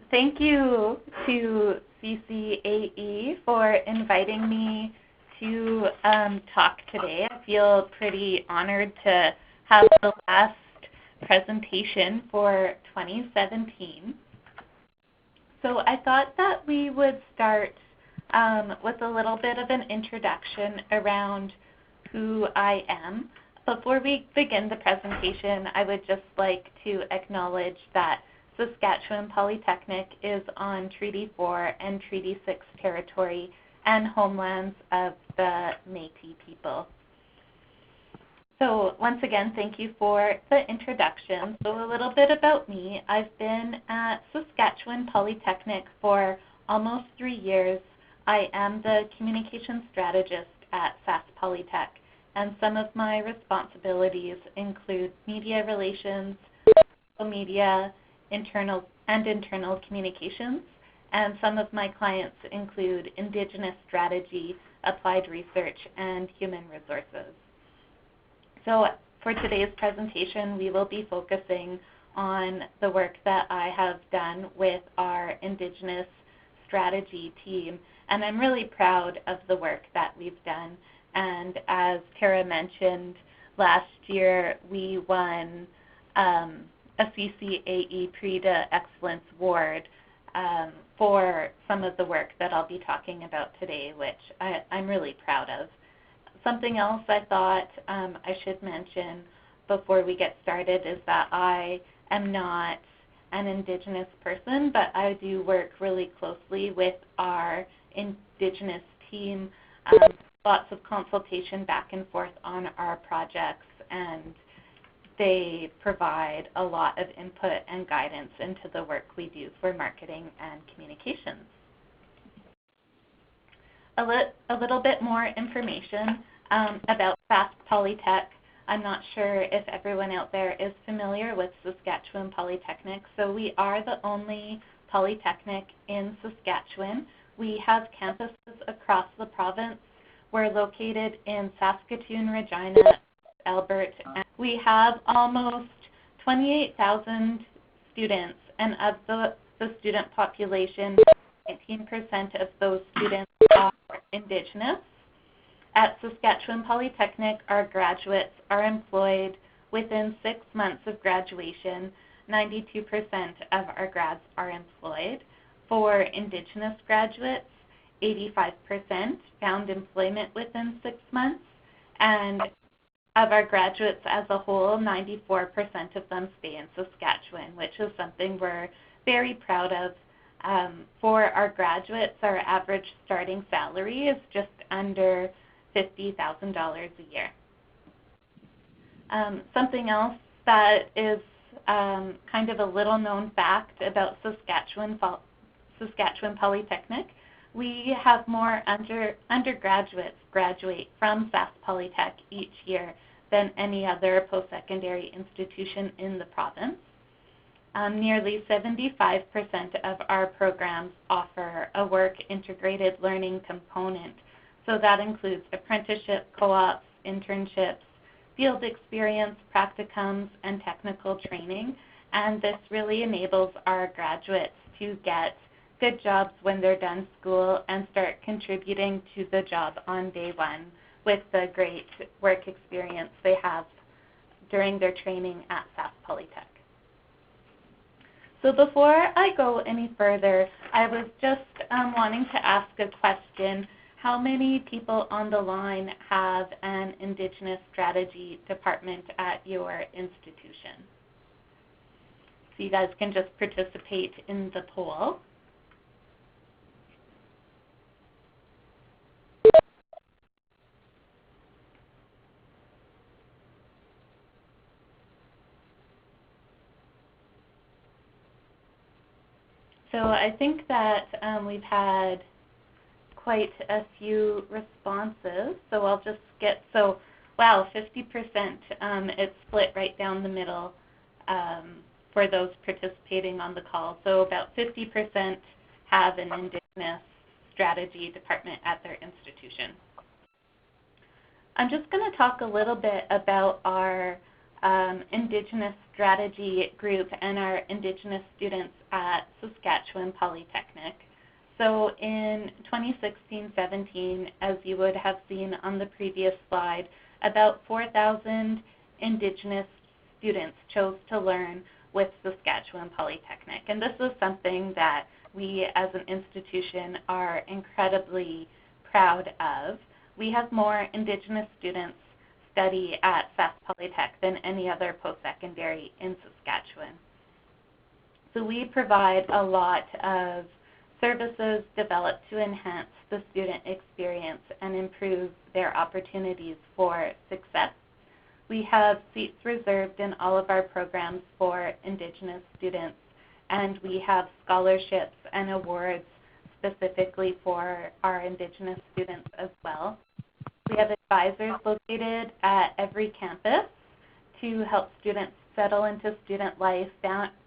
Thank you to CCAE for inviting me to talk today. I feel pretty honored to have the last presentation for 2017. So I thought that we would start with a little bit of an introduction around who I am. Before we begin the presentation, I would just like to acknowledge that Saskatchewan Polytechnic is on Treaty 4 and Treaty 6 territory and homelands of the Métis people. So once again, thank you for the introduction. So a little bit about me. I've been at Saskatchewan Polytechnic for almost 3 years. I am the communication strategist at Sask Polytech, and some of my responsibilities include media relations, social media, internal communications, and some of my clients include Indigenous strategy, applied research, and human resources. So for today's presentation, we will be focusing on the work that I have done with our Indigenous strategy team, and I'm really proud of the work that we've done. And as Tara mentioned, last year we won a CCAE Prix d'Excellence Award for some of the work that I'll be talking about today, which I'm really proud of. Something else I thought I should mention before we get started is that I am not an Indigenous person, but I do work really closely with our Indigenous team, lots of consultation back and forth on our projects, and they provide a lot of input and guidance into the work we do for marketing and communications. A little bit more information about Sask Polytech. I'm not sure if everyone out there is familiar with Saskatchewan Polytechnic. So we are the only polytechnic in Saskatchewan. We have campuses across the province. We're located in Saskatoon, Regina, Albert. And we have almost 28,000 students, and of the student population, 19% of those students are Indigenous. At Saskatchewan Polytechnic, our graduates are employed within 6 months of graduation. 92% of our grads are employed. For Indigenous graduates, 85% found employment within 6 months, and of our graduates as a whole, 94% of them stay in Saskatchewan, which is something we're very proud of. For our graduates, our average starting salary is just under $50,000 a year. Something else that is kind of a little known fact about Saskatchewan Polytechnic, we have more undergraduates graduate from Sask Polytech each year than any other post-secondary institution in the province. Nearly 75% of our programs offer a work-integrated learning component. So that includes apprenticeship, co-ops, internships, field experience, practicums, and technical training. And this really enables our graduates to get good jobs when they're done school and start contributing to the job on day one with the great work experience they have during their training at Sask Polytech. So before I go any further, I was just wanting to ask a question. How many people on the line have an Indigenous strategy department at your institution? So you guys can just participate in the poll. So I think that we've had quite a few responses. So I'll just get, so wow, 50%. It's split right down the middle for those participating on the call. So about 50% have an Indigenous strategy department at their institution. I'm just going to talk a little bit about our Indigenous strategy group and our Indigenous students at Saskatchewan Polytechnic. So in 2016-17, as you would have seen on the previous slide, about 4,000 Indigenous students chose to learn with Saskatchewan Polytechnic. And this is something that we as an institution are incredibly proud of. We have more Indigenous students study at Sask Polytech than any other post-secondary in Saskatchewan. So we provide a lot of services developed to enhance the student experience and improve their opportunities for success. We have seats reserved in all of our programs for Indigenous students, and we have scholarships and awards specifically for our Indigenous students as well. We have advisors located at every campus to help students settle into student life,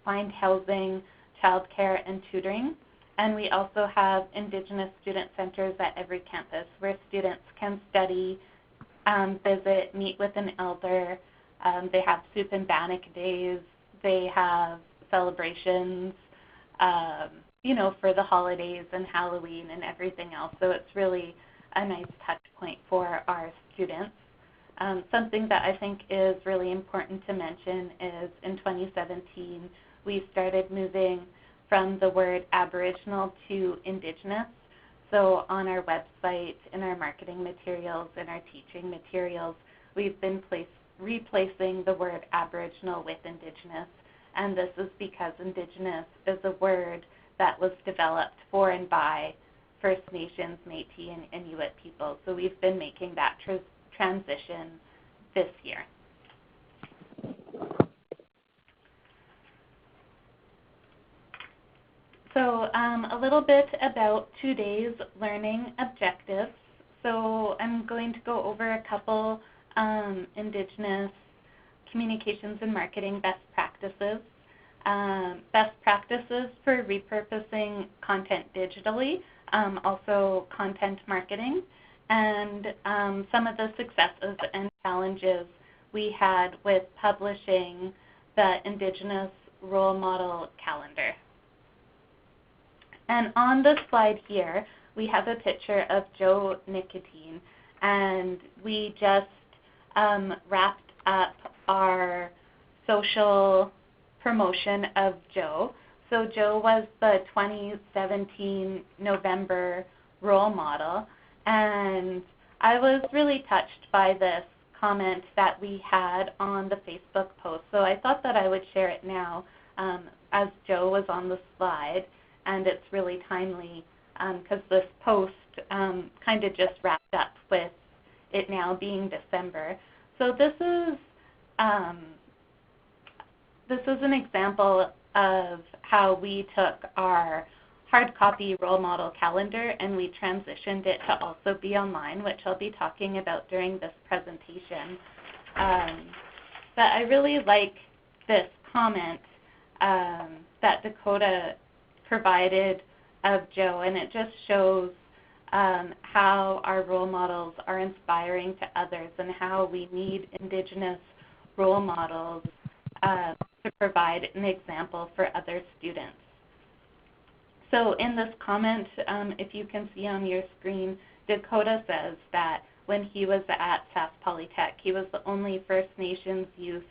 find housing, childcare, and tutoring. And we also have Indigenous student centers at every campus where students can study, visit, meet with an elder. They have soup and bannock days. They have celebrations, for the holidays and Halloween and everything else. So it's really a nice touch point for our students. Something that I think is really important to mention is in 2017, we started moving from the word Aboriginal to Indigenous. So on our website, in our marketing materials, in our teaching materials, we've been replacing the word Aboriginal with Indigenous. And this is because Indigenous is a word that was developed for and by First Nations, Métis, and Inuit people. So we've been making that transition this year. So a little bit about today's learning objectives. So I'm going to go over a couple Indigenous communications and marketing best practices. Best practices for repurposing content digitally, also content marketing, and some of the successes and challenges we had with publishing the Indigenous Role Model Calendar. And on the slide here, we have a picture of Joe Nicotine, and we just wrapped up our social promotion of Joe. So Joe was the 2017 November role model, and I was really touched by this comment that we had on the Facebook post. So I thought that I would share it now as Joe was on the slide, and it's really timely because this post kind of just wrapped up with it now being December. So this is an example of how we took our hard copy role model calendar and we transitioned it to also be online, which I'll be talking about during this presentation. But I really like this comment that Dakota provided of Joe, and it just shows how our role models are inspiring to others and how we need Indigenous role models to provide an example for other students. So in this comment, if you can see on your screen, Dakota says that when he was at Sask Polytech, he was the only First Nations youth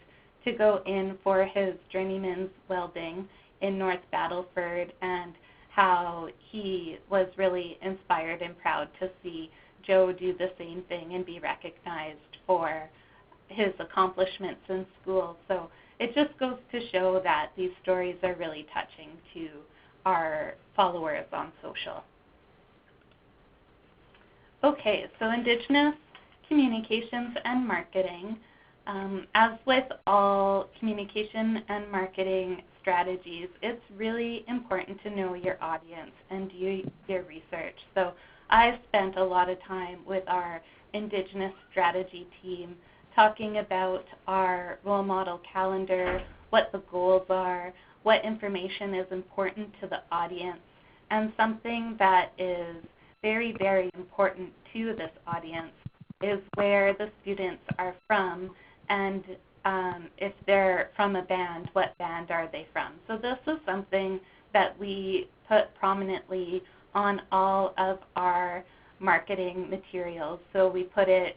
to go in for his journeyman's welding in North Battleford, and how he was really inspired and proud to see Joe do the same thing and be recognized for his accomplishments in school. So it just goes to show that these stories are really touching to our followers on social. Okay, so Indigenous communications and marketing. As with all communication and marketing strategies, it's really important to know your audience and do your research. So I spent a lot of time with our Indigenous strategy team talking about our role model calendar, what the goals are, what information is important to the audience, and something that is very, very important to this audience is where the students are from and if they're from a band, what band are they from? So this is something that we put prominently on all of our marketing materials. So we put it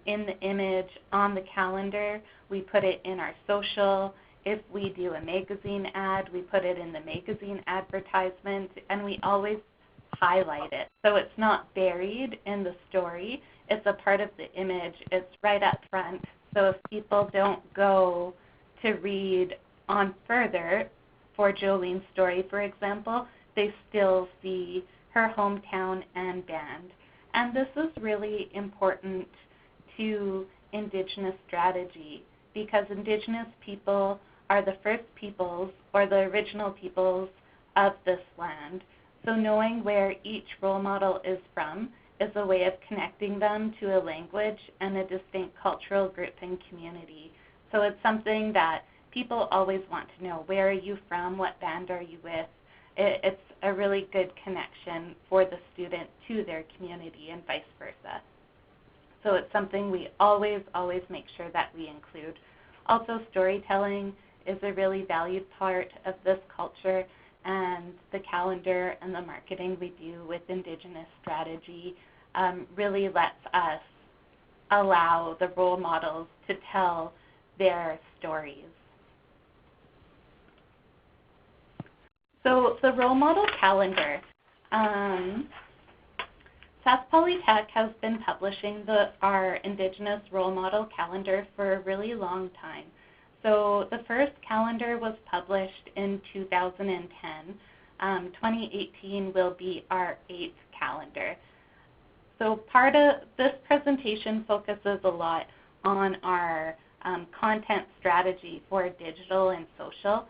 in the image on the calendar, we put it in our social. If we do a magazine ad, we put it in the magazine advertisement, and we always highlight it. So it's not buried in the story, it's a part of the image, it's right up front. So if people don't go to read on further for Jolene's story, for example, they still see her hometown and band. And this is really important to Indigenous strategy because Indigenous people are the first peoples or the original peoples of this land. So knowing where each role model is from is a way of connecting them to a language and a distinct cultural group and community. So it's something that people always want to know. Where are you from? What band are you with? It's a really good connection for the student to their community and vice versa. So it's something we always make sure that we include. Also, storytelling is a really valued part of this culture, and the calendar and the marketing we do with Indigenous strategy really lets us allow the role models to tell their stories. So the role model calendar. Sask Polytech has been publishing our Indigenous role model calendar for a really long time. So the first calendar was published in 2010. 2018 will be our 8th calendar. So part of this presentation focuses a lot on our content strategy for digital and social.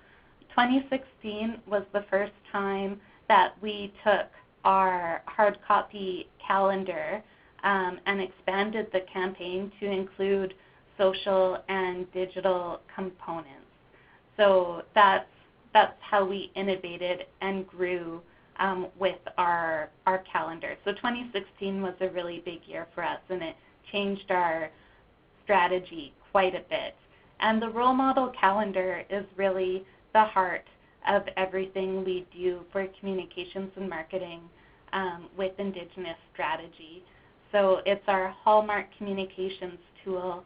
2016 was the first time that we took our hard copy calendar and expanded the campaign to include social and digital components. So that's how we innovated and grew with our calendar. So 2016 was a really big year for us, and it changed our strategy quite a bit. And the role model calendar is really the heart of everything we do for communications and marketing with Indigenous strategy. So it's our hallmark communications tool.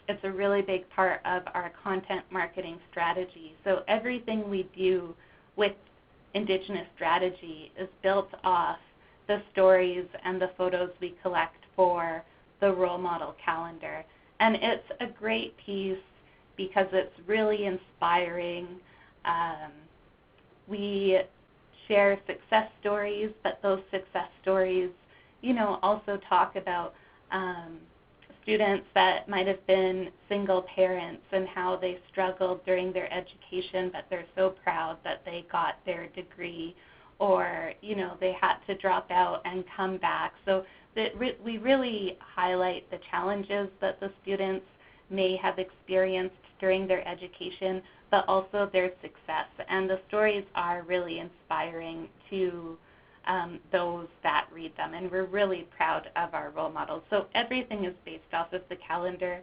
It's a really big part of our content marketing strategy. So everything we do with Indigenous strategy is built off the stories and the photos we collect for the role model calendar. And it's a great piece because it's really inspiring. We share success stories, but those success stories, also talk about students that might have been single parents and how they struggled during their education, but they're so proud that they got their degree, or they had to drop out and come back. So we really highlight the challenges that the students may have experienced during their education, but also their success. And the stories are really inspiring to those that read them, and we're really proud of our role models. So everything is based off of the calendar,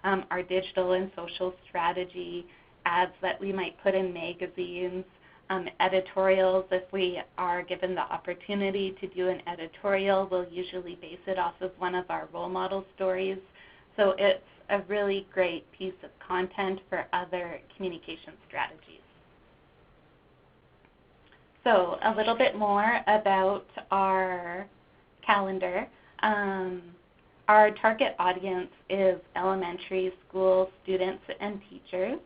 our digital and social strategy, ads that we might put in magazines, editorials. If we are given the opportunity to do an editorial, we'll usually base it off of one of our role model stories. So it's a really great piece of content for other communication strategies. So a little bit more about our calendar. Our target audience is elementary school students and teachers,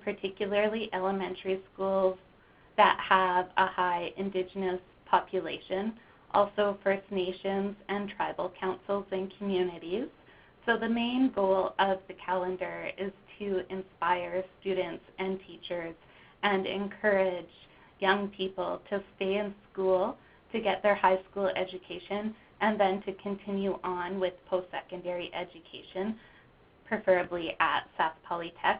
particularly elementary schools that have a high Indigenous population, also First Nations and tribal councils and communities. So the main goal of the calendar is to inspire students and teachers and encourage young people to stay in school to get their high school education and then to continue on with post-secondary education, preferably at Sask Polytech.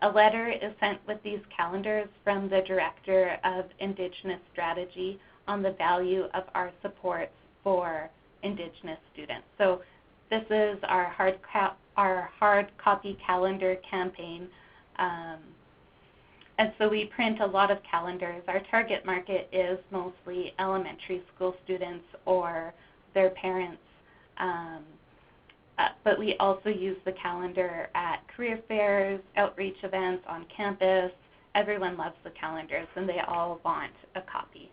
A letter is sent with these calendars from the Director of Indigenous Strategy on the value of our supports for Indigenous students. So this is our hard our hard copy calendar campaign. And so we print a lot of calendars. Our target market is mostly elementary school students or their parents. But we also use the calendar at career fairs, outreach events on campus. Everyone loves the calendars, and they all want a copy.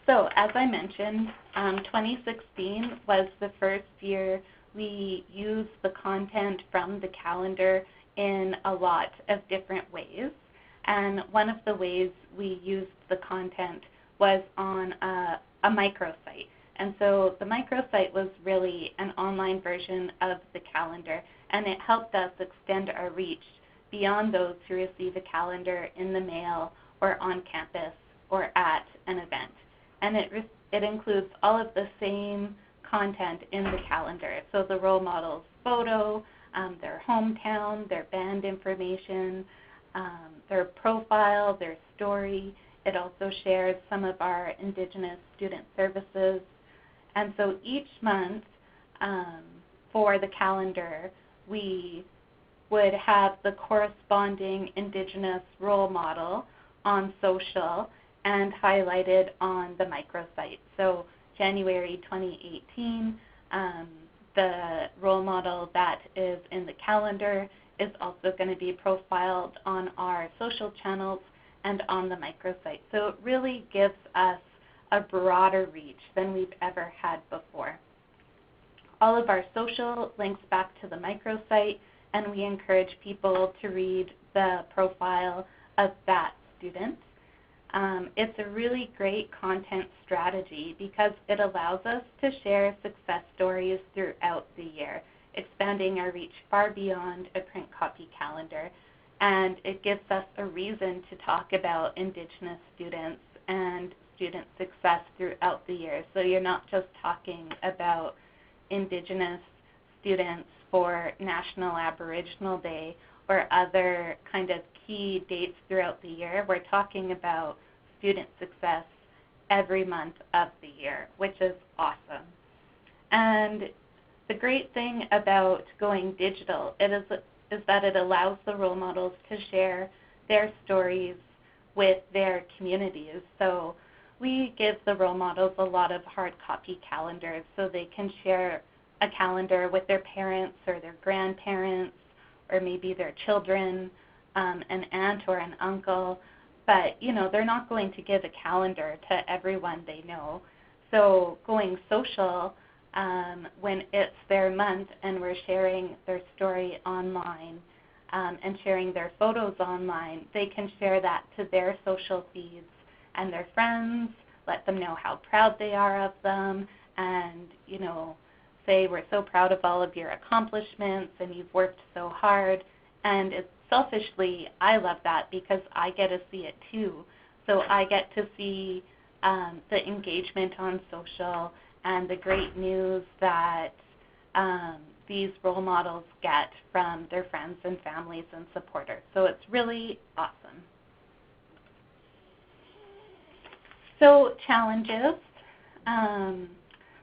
So as I mentioned, 2016 was the first year we used the content from the calendar in a lot of different ways. And one of the ways we used the content was on a microsite. And so the microsite was really an online version of the calendar, and it helped us extend our reach beyond those who receive a calendar in the mail or on campus or at an event. And it includes all of the same content in the calendar. So the role model's photo, their hometown, their band information, their profile, their story. It also shares some of our Indigenous student services. And so each month for the calendar, we would have the corresponding Indigenous role model on social and highlighted on the microsite. So January 2018, the role model that is in the calendar is also going to be profiled on our social channels and on the microsite. So it really gives us a broader reach than we've ever had before. All of our social links back to the microsite, and we encourage people to read the profile of that student. It's a really great content strategy because it allows us to share success stories throughout the year, expanding our reach far beyond a print copy calendar. And it gives us a reason to talk about Indigenous students and student success throughout the year. So you're not just talking about Indigenous students for National Aboriginal Day or other kind of key dates throughout the year. We're talking about student success every month of the year, which is awesome. And the great thing about going digital is that it allows the role models to share their stories with their communities. So we give the role models a lot of hard copy calendars so they can share a calendar with their parents or their grandparents or maybe their children, an aunt or an uncle. But, you know, they're not going to give a calendar to everyone they know. So going social, when it's their month and we're sharing their story online and sharing their photos online, they can share that to their social feeds and their friends, let them know how proud they are of them, and, you know, say, we're so proud of all of your accomplishments and you've worked so hard. And it's selfishly, I love that because I get to see it too. So I get to see the engagement on social and the great news that these role models get from their friends and families and supporters. So it's really awesome. So challenges.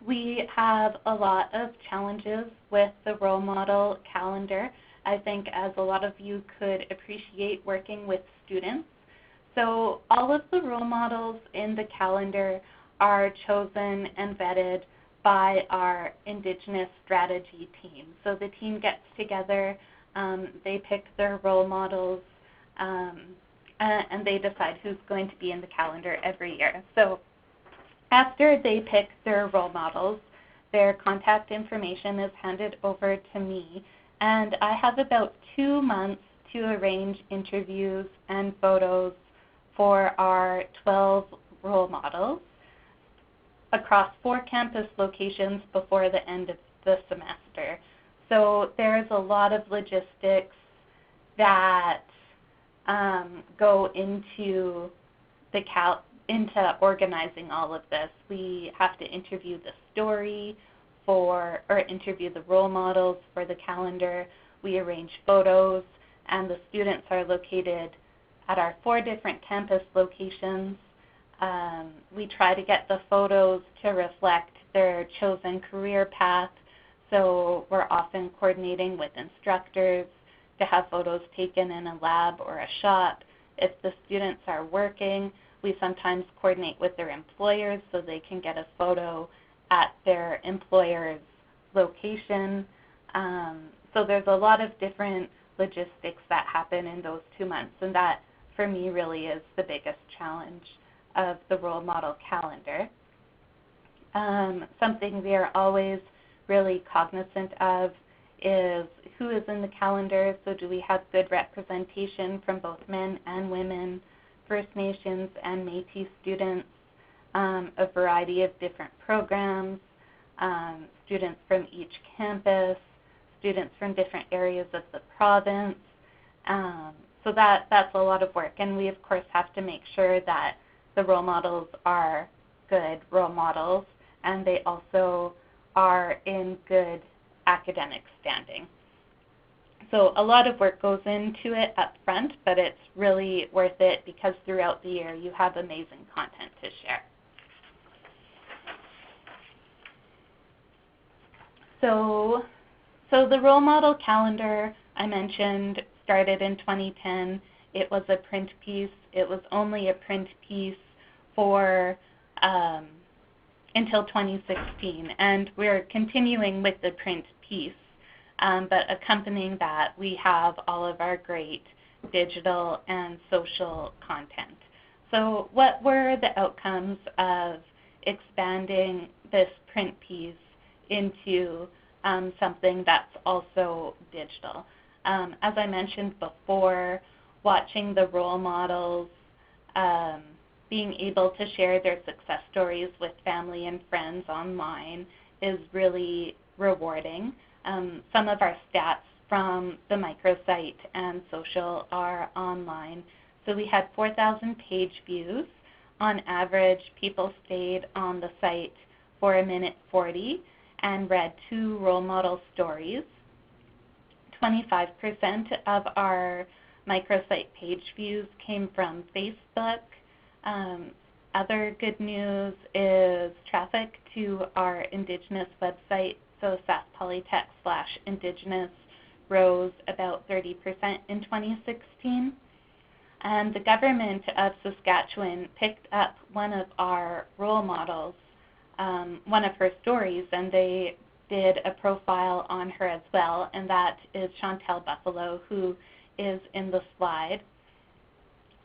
We have a lot of challenges with the role model calendar. I think as a lot of you could appreciate working with students. So all of the role models in the calendar are chosen and vetted by our Indigenous strategy team. So the team gets together, they pick their role models, and they decide who's going to be in the calendar every year. So after they pick their role models, their contact information is handed over to me, and I have about 2 months to arrange interviews and photos for our 12 role models across 4 campus locations before the end of the semester. So there's a lot of logistics that go into into organizing all of this. We have to interview the story or interview the role models for the calendar. We arrange photos, and the students are located at our 4 different campus locations. We try to get the photos to reflect their chosen career path. So we're often coordinating with instructors to have photos taken in a lab or a shop. If the students are working, we sometimes coordinate with their employers so they can get a photo at their employer's location. So there's a lot of different logistics that happen in those 2 months, and that for me really is the biggest challenge of the role model calendar. Something we are always really cognizant of is who is in the calendar. So do we have good representation from both men and women, First Nations and Métis students, a variety of different programs, students from each campus, students from different areas of the province. So that's a lot of work, and we of course have to make sure that the role models are good role models and they also are in good academic standing. So a lot of work goes into it up front, but it's really worth it because throughout the year you have amazing content to share. So the role model calendar I mentioned started in 2010. It was a print piece. It was only a print piece for until 2016, and we're continuing with the print piece, but accompanying that we have all of our great digital and social content. So what were the outcomes of expanding this print piece into something that's also digital? As I mentioned before, watching the role models being able to share their success stories with family and friends online is really rewarding. Some of our stats from the microsite and social are online. So we had 4,000 page views. On average, people stayed on the site for 1:40 and read 2 role model stories. 25% of our microsite page views came from Facebook. Other good news is traffic to our Indigenous website, so Sask Polytech/Indigenous rose about 30% in 2016. And the government of Saskatchewan picked up one of our role models, one of her stories, and they did a profile on her as well, and that is Chantel Buffalo, who is in the slide.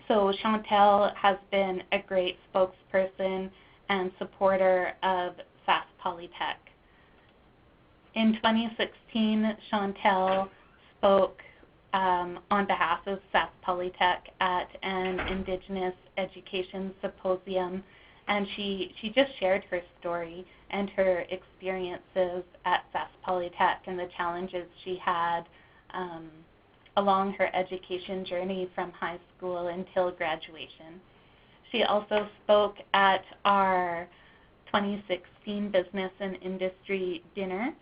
So Chantel has been a great spokesperson and supporter of Sask Polytech. In 2016, Chantel spoke on behalf of Sask Polytech at an Indigenous education symposium, and she just shared her story and her experiences at Sask Polytech and the challenges she had along her education journey from high school until graduation. She also spoke at our 2016 Business and Industry Dinner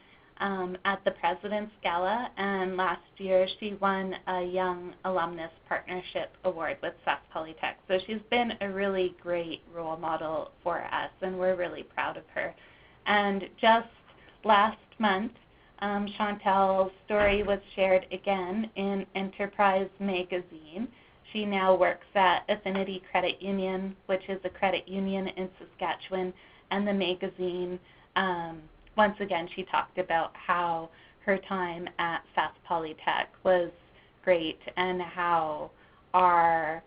at the President's Gala, and last year she won a Young Alumnus Partnership Award with Sask Polytech. So she's been a really great role model for us, and we're really proud of her. And just last month, Chantel's story was shared again in Enterprise magazine. She now works at Affinity Credit Union, which is a credit union in Saskatchewan, and the magazine, once again, she talked about how her time at Sask Polytech was great and how our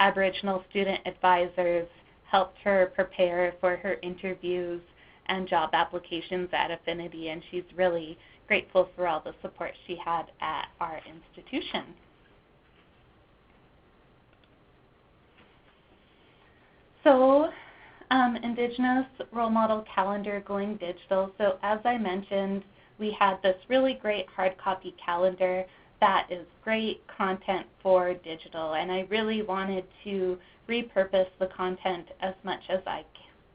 Aboriginal student advisors helped her prepare for her interviews and job applications at Affinity, and she's really grateful for all the support she had at our institution. So, Indigenous Role Model Calendar going digital. So as I mentioned, we had this really great hard copy calendar that is great content for digital, and I really wanted to repurpose the content as much as I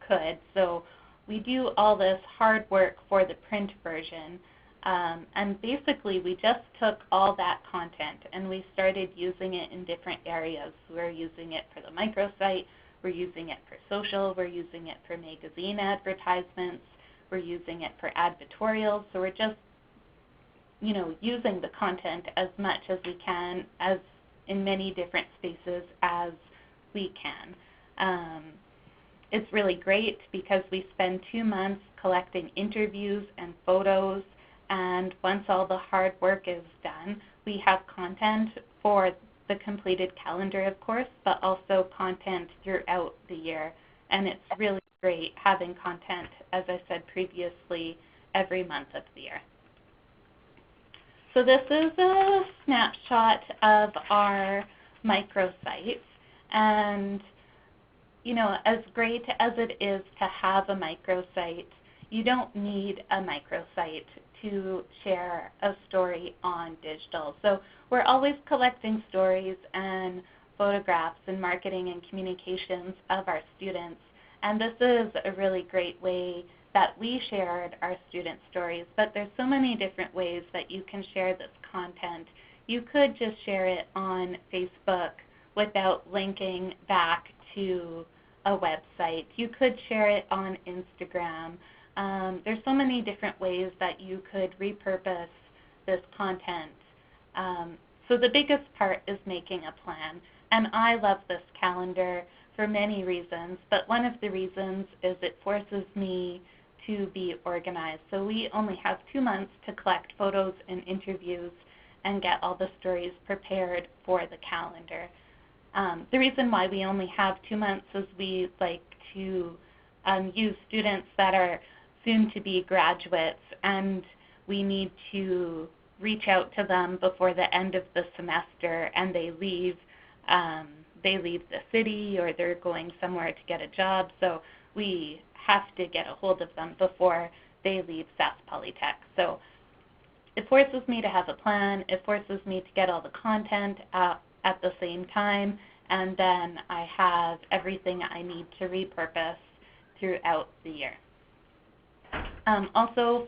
could. So we do all this hard work for the print version, and basically we just took all that content and we started using it in different areas. We're using it for the microsite, we're using it for social, we're using it for magazine advertisements, We're using it for advertorials. So we're just, using the content as much as we can, as in many different spaces as we can. It's really great because we spend 2 months collecting interviews and photos, and once all the hard work is done, we have content for the completed calendar, of course, but also content throughout the year. And it's really great having content, as I said previously, every month of the year. So this is a snapshot of our microsites. And, as great as it is to have a microsite, you don't need a microsite to share a story on digital. So we're always collecting stories and photographs and marketing and communications of our students. And this is a really great way that we shared our student stories, but there's so many different ways that you can share this content. You could just share it on Facebook without linking back to a website. You could share it on Instagram. There's so many different ways that you could repurpose this content. So the biggest part is making a plan. And I love this calendar for many reasons, but one of the reasons is it forces me to be organized. So we only have 2 months to collect photos and interviews and get all the stories prepared for the calendar. The reason why we only have 2 months is we like to use students that are soon to be graduates, and we need to reach out to them before the end of the semester, and they leave the city or they're going somewhere to get a job. So we have to get a hold of them before they leave Sask Polytech. So it forces me to have a plan. It forces me to get all the content at the same time, and then I have everything I need to repurpose throughout the year. Also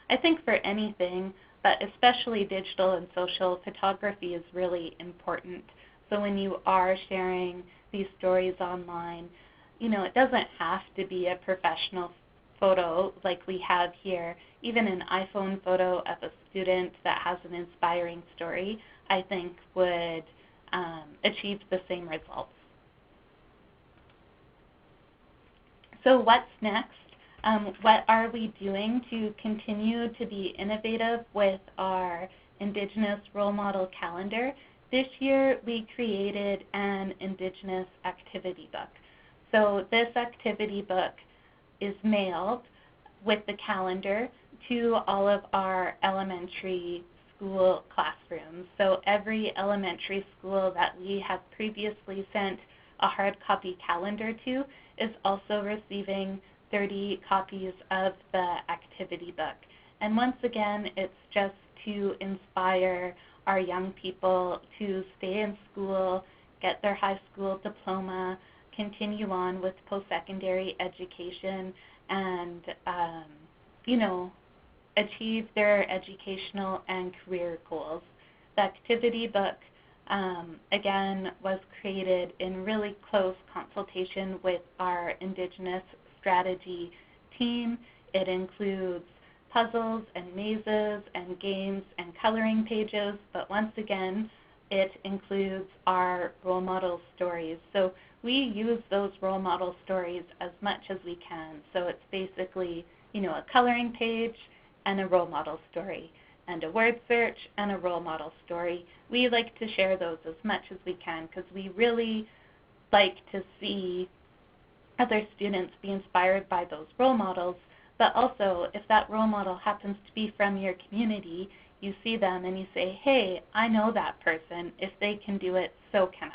I think for anything, but especially digital and social, photography is really important. So when you are sharing these stories online, it doesn't have to be a professional photo like we have here. Even an iPhone photo of a student that has an inspiring story, I think would achieve the same results. So what's next? What are we doing to continue to be innovative with our Indigenous role model calendar? This year we created an Indigenous activity book. So this activity book is mailed with the calendar to all of our elementary school classrooms. So every elementary school that we have previously sent a hard copy calendar to is also receiving 30 copies of the activity book. And once again, it's just to inspire our young people to stay in school, get their high school diploma, continue on with post-secondary education, and achieve their educational and career goals. The activity book, again, was created in really close consultation with our Indigenous strategy team. It includes puzzles and mazes and games and coloring pages, but once again, it includes our role model stories. So we use those role model stories as much as we can. So it's basically, a coloring page and a role model story, and a word search and a role model story. We like to share those as much as we can because we really like to see other students be inspired by those role models. But also, if that role model happens to be from your community, you see them and you say, hey, I know that person. If they can do it, so can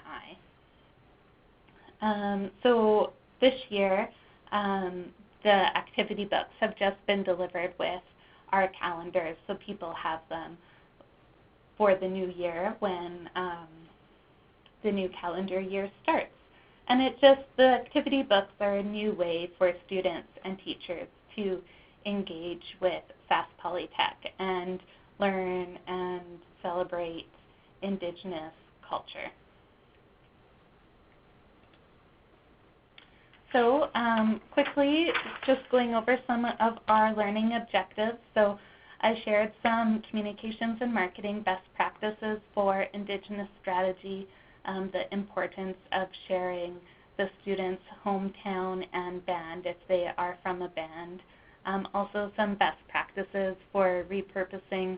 I. So this year, the activity books have just been delivered with our calendars, so people have them for the new year when the new calendar year starts. And the activity books are a new way for students and teachers to engage with Sask Polytech and learn and celebrate Indigenous culture. So quickly, just going over some of our learning objectives. So I shared some communications and marketing best practices for Indigenous strategy, the importance of sharing the student's hometown and band if they are from a band. Also some best practices for repurposing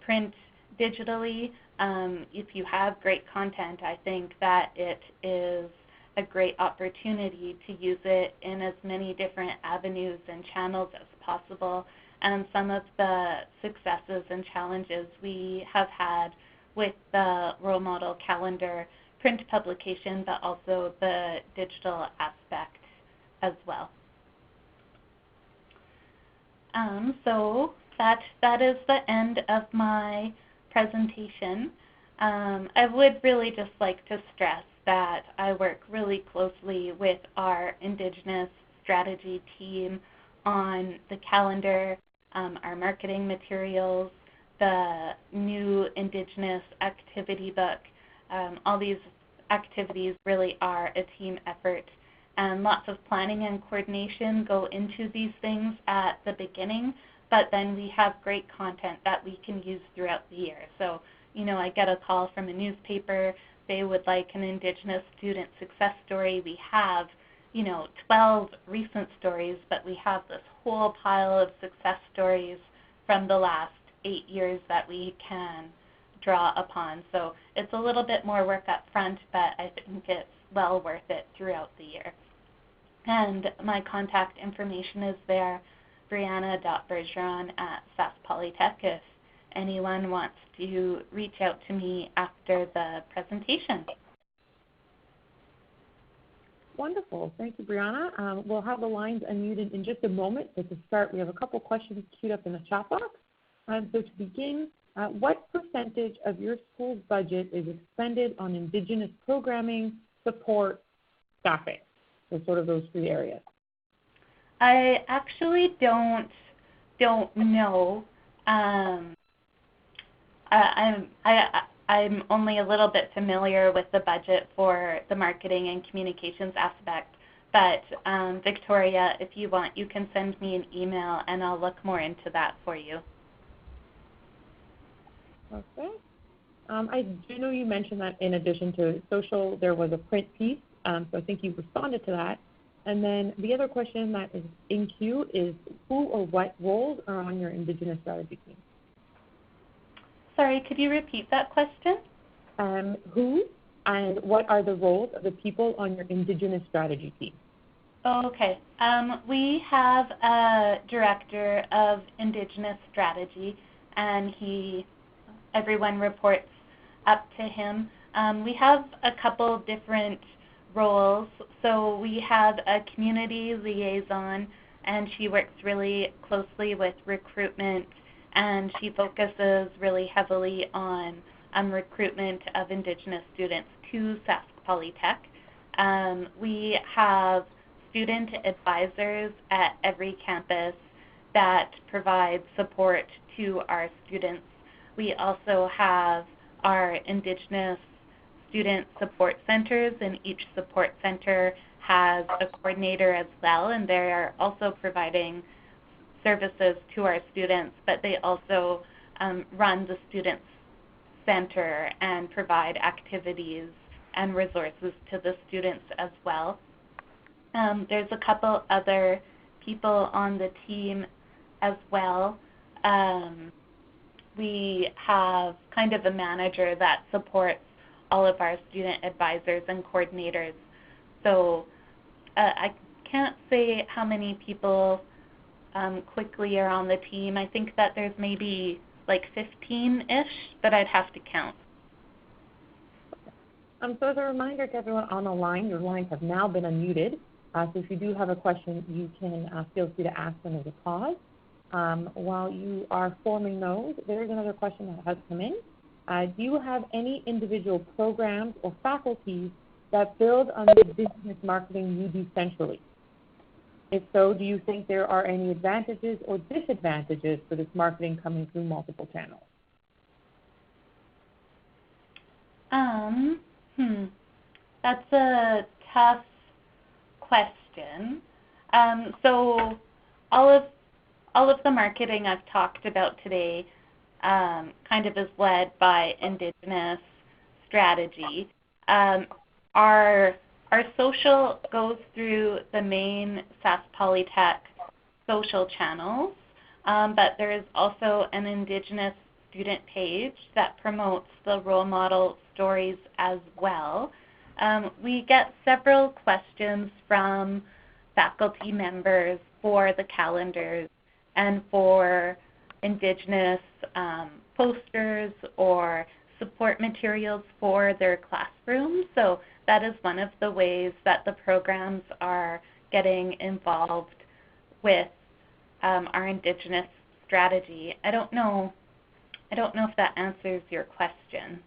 print digitally. If you have great content, I think that it is a great opportunity to use it in as many different avenues and channels as possible. And some of the successes and challenges we have had with the role model calendar print publication, but also the digital aspect as well. So that is the end of my presentation. I would really just like to stress that I work really closely with our Indigenous strategy team on the calendar, our marketing materials, the new Indigenous activity book. All these activities really are a team effort, and lots of planning and coordination go into these things at the beginning, but then we have great content that we can use throughout the year. So, you know, I get a call from a newspaper, they would like an Indigenous student success story. We have, you know, 12 recent stories, but we have this whole pile of success stories from the last 8 years that we can draw upon. So it's a little bit more work up front, but I think it's well worth it throughout the year. And my contact information is there, brianna.bergeron@Sask Polytech, if anyone wants to reach out to me after the presentation. Wonderful. Thank you, Brianna. We'll have the lines unmuted in just a moment. So to start, we have a couple questions queued up in the chat box. So to begin, what percentage of your school's budget is expended on Indigenous programming, support, staffing? So sort of those three areas. I actually don't know. I'm only a little bit familiar with the budget for the marketing and communications aspect, but Victoria, if you want, you can send me an email and I'll look more into that for you. Okay. I do know you mentioned that in addition to social, there was a print piece, so I think you responded to that. And then the other question that is in queue is who or what roles are on your Indigenous strategy team? Sorry, could you repeat that question? Who and what are the roles of the people on your Indigenous strategy team? Oh, okay. We have a director of Indigenous strategy, and everyone reports up to him. We have a couple different roles. So we have a community liaison, and she works really closely with recruitment, and she focuses really heavily on recruitment of Indigenous students to Sask Polytech. We have student advisors at every campus that provide support to our students. We also have our Indigenous student support centers, and each support center has a coordinator as well, and they are also providing services to our students, but they also run the student center and provide activities and resources to the students as well. There's a couple other people on the team as well. We have kind of a manager that supports all of our student advisors and coordinators. So I can't say how many people quickly are on the team. I think that there's maybe like 15-ish, but I'd have to count. So as a reminder to everyone on the line, your lines have now been unmuted. So if you do have a question, you can feel free to ask them as a pause. While you are forming those, there is another question that has come in. Do you have any individual programs or faculties that build on the business marketing you do centrally? If so, do you think there are any advantages or disadvantages for this marketing coming through multiple channels? That's a tough question. question. So all of the marketing I've talked about today kind of is led by Indigenous strategy. Our social goes through the main Sask Polytech social channels, but there is also an Indigenous student page that promotes the role model stories as well. We get several questions from faculty members for the calendars and for Indigenous posters or support materials for their classrooms. So that is one of the ways that the programs are getting involved with our Indigenous strategy. I don't know if that answers your question.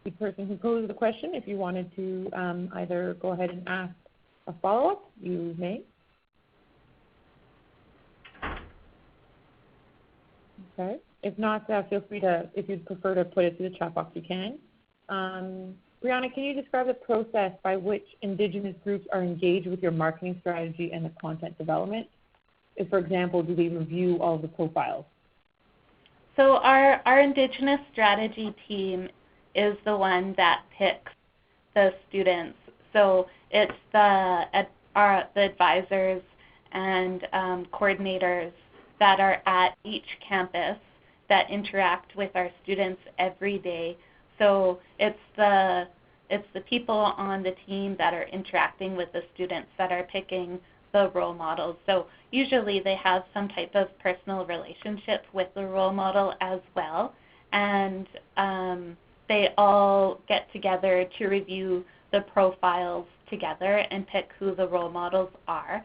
The person who posed the question, if you wanted to either go ahead and ask a follow-up, you may. Okay. If not, feel free to, if you'd prefer to put it through the chat box, you can. Brianna, can you describe the process by which Indigenous groups are engaged with your marketing strategy and the content development? If, for example, do they review all of the profiles? So our Indigenous strategy team is the one that picks the students. So it's the advisors and coordinators that are at each campus that interact with our students every day. So it's the people on the team that are interacting with the students that are picking the role models. So usually they have some type of personal relationship with the role model as well, and they all get together to review the profiles together and pick who the role models are.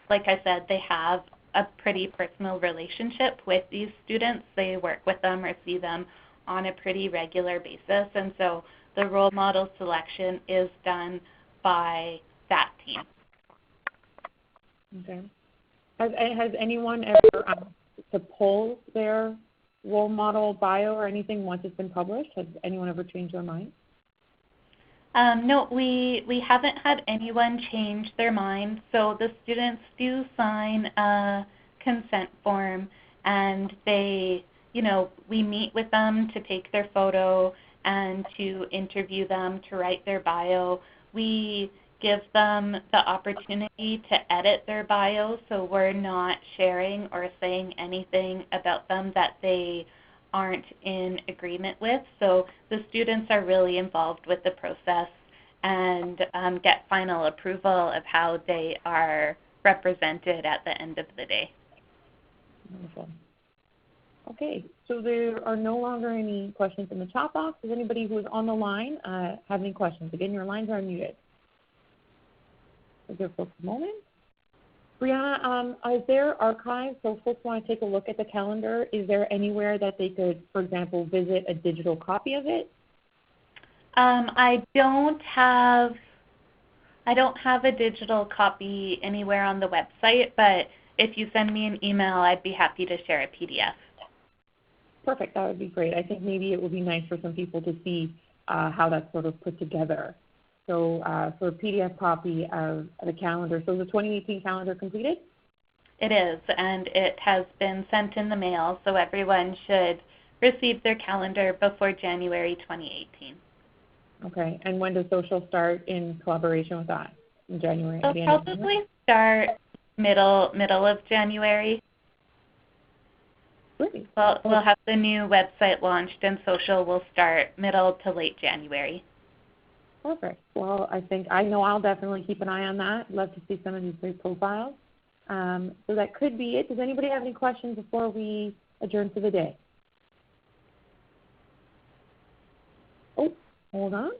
Like I said, they have a pretty personal relationship with these students. They work with them or see them on a pretty regular basis, and so the role model selection is done by that team. Okay. Has anyone ever to pull their role model bio or anything once it's been published? Has anyone ever changed their mind? No, we haven't had anyone change their mind. So the students do sign a consent form, and they, we meet with them to take their photo and to interview them, to write their bio. We give them the opportunity to edit their bio, so we're not sharing or saying anything about them that they aren't in agreement with. So the students are really involved with the process and get final approval of how they are represented at the end of the day. Wonderful. Okay, so there are no longer any questions in the chat box. Does anybody who is on the line have any questions? Again, your lines are unmuted. I'll give folks a moment. Brianna, is there archives, so folks want to take a look at the calendar? Is there anywhere that they could, for example, visit a digital copy of it? I don't have a digital copy anywhere on the website, but if you send me an email, I'd be happy to share a PDF. Perfect, that would be great. I think maybe it would be nice for some people to see how that's sort of put together. So for a PDF copy of the calendar, so the 2018 calendar completed? It is, and it has been sent in the mail, so everyone should receive their calendar before January 2018. Okay, and when does social start in collaboration with that? In January? It'll probably start middle of January. Great. We'll have the new website launched, and social will start middle to late January. Perfect. Well, I know I'll definitely keep an eye on that. Love to see some of these great profiles. So that could be it. Does anybody have any questions before we adjourn for the day? Oh, hold on.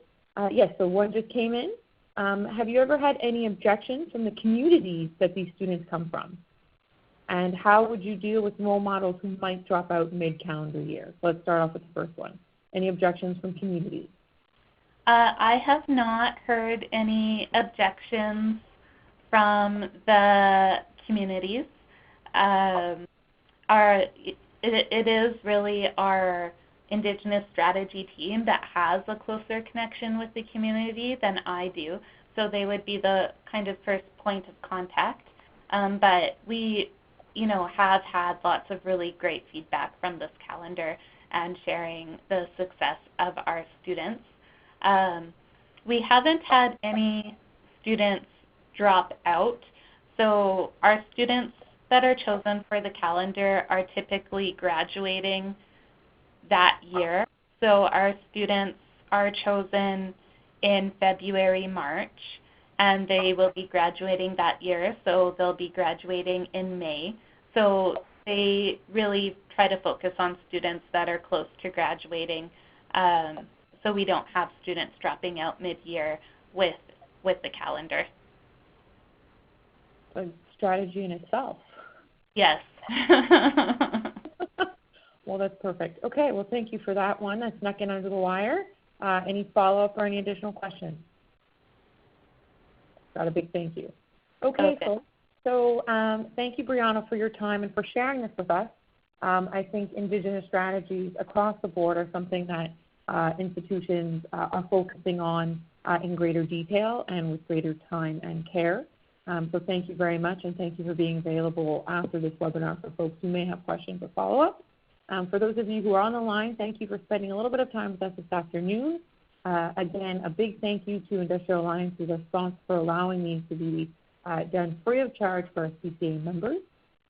Yes, so one just came in. Have you ever had any objections from the communities that these students come from? And how would you deal with role models who might drop out mid-calendar year? Let's start off with the first one. Any objections from communities? I have not heard any objections from the communities. It is really our Indigenous strategy team that has a closer connection with the community than I do. So they would be the kind of first point of contact. But we, have had lots of really great feedback from this calendar and sharing the success of our students. We haven't had any students drop out. So our students that are chosen for the calendar are typically graduating that year. So our students are chosen in February, March, and they will be graduating that year. So they'll be graduating in May. So they really try to focus on students that are close to graduating, so we don't have students dropping out mid-year with the calendar. A strategy in itself. Yes. Well, that's perfect. Okay, well, thank you for that one. I snuck in under the wire. Any follow-up or any additional questions? Got a big thank you. Okay. So thank you, Brianna, for your time and for sharing this with us. I think Indigenous strategies across the board are something that institutions are focusing on in greater detail and with greater time and care. So thank you very much, and thank you for being available after this webinar for folks who may have questions or follow-up. For those of you who are on the line, thank you for spending a little bit of time with us this afternoon. Again, a big thank you to Industrial Alliance's response for allowing these to be done free of charge for our CCA members.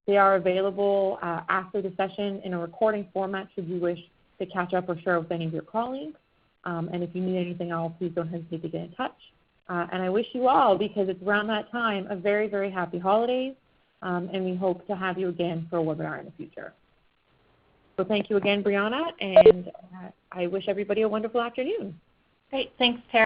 They are available after the session in a recording format should you wish to catch up or share with any of your colleagues. And if you need anything else, please don't hesitate to get in touch. And I wish you all, because it's around that time, a very, very happy holidays, and we hope to have you again for a webinar in the future. So thank you again, Brianna, and I wish everybody a wonderful afternoon. Great. Thanks, Tara.